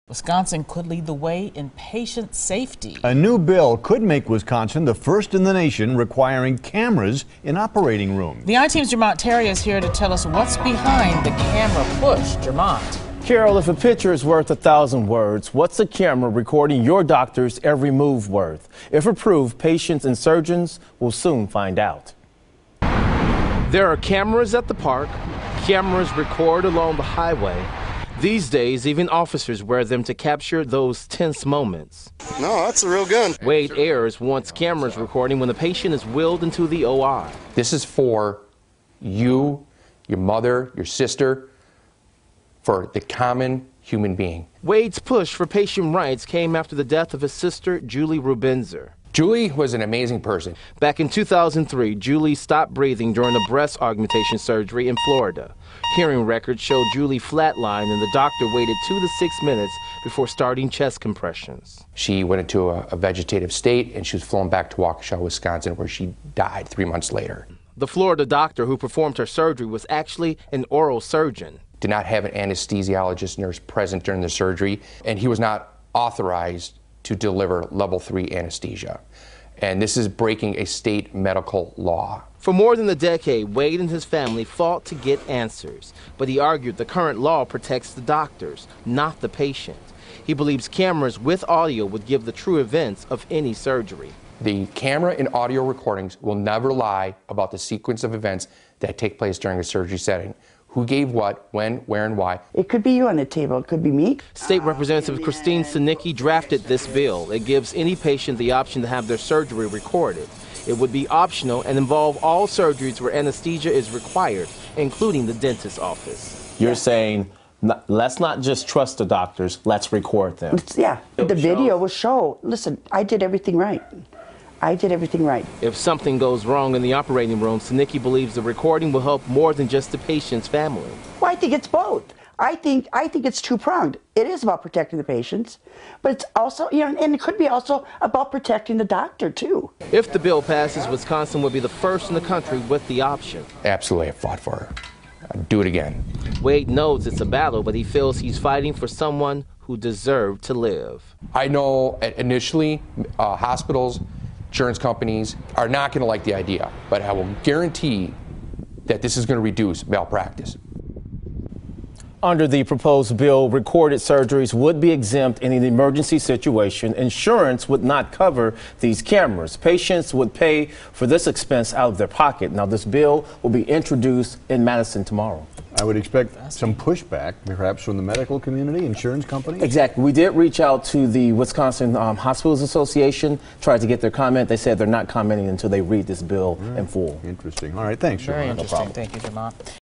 Wisconsin could lead the way in patient safety. A new bill could make Wisconsin the first in the nation requiring cameras in operating rooms. The I-Team's Jermont Terry is here to tell us what's behind the camera push. Jermont. Carol, if a picture is worth 1,000 words, what's a camera recording your doctor's every move worth? If approved, patients and surgeons will soon find out. There are cameras at the park. Cameras record along the highway. These days, even officers wear them to capture those tense moments. No, that's a real gun. Wade Ayers wants cameras recording when the patient is wheeled into the OR. This is for you, your mother, your sister, for the common human being. Wade's push for patient rights came after the death of his sister, Julie Rubenzer. Julie was an amazing person. Back in 2003, Julie stopped breathing during a breast augmentation surgery in Florida. Hearing records showed Julie flatlined, and the doctor waited 2 to 6 minutes before starting chest compressions. She went into a vegetative state, and she was flown back to Waukesha, Wisconsin, where she died 3 months later. The Florida doctor who performed her surgery was actually an oral surgeon. Did not have an anesthesiologist nurse present during the surgery, and he was not authorized to deliver level 3 anesthesia. And this is breaking a state medical law. For more than a decade, Wade and his family fought to get answers, but he argued the current law protects the doctors, not the patient. He believes cameras with audio would give the true events of any surgery. The camera and audio recordings will never lie about the sequence of events that take place during a surgery setting. Who gave what, when, where, and why. It could be you on the table. It could be me. State Representative Christine Sinicki drafted this bill. It gives any patient the option to have their surgery recorded. It would be optional and involve all surgeries where anesthesia is required, including the dentist's office. You're saying, let's not just trust the doctors, let's record them. Yeah, the video will show. Listen, I did everything right. I did everything right. If something goes wrong in the operating room, Sinicki believes the recording will help more than just the patient's family. Well, I think it's both. I think it's two-pronged. It is about protecting the patients, but it's also, and it could be also about protecting the doctor, too. If the bill passes, Wisconsin would be the first in the country with the option. Absolutely, I fought for her. I'd do it again. Wade knows it's a battle, but he feels he's fighting for someone who deserved to live. I know initially hospitals, insurance companies are not going to like the idea, but I will guarantee that this is going to reduce malpractice. Under the proposed bill, recorded surgeries would be exempt in an emergency situation. Insurance would not cover these cameras. Patients would pay for this expense out of their pocket. Now, this bill will be introduced in Madison tomorrow. I would expect some pushback, perhaps from the medical community, insurance companies. Exactly. We did reach out to the Wisconsin Hospitals Association, tried to get their comment. They said they're not commenting until they read this bill in full. Interesting. All right, thanks, Jermont. Very interesting. Thank you, Jermont.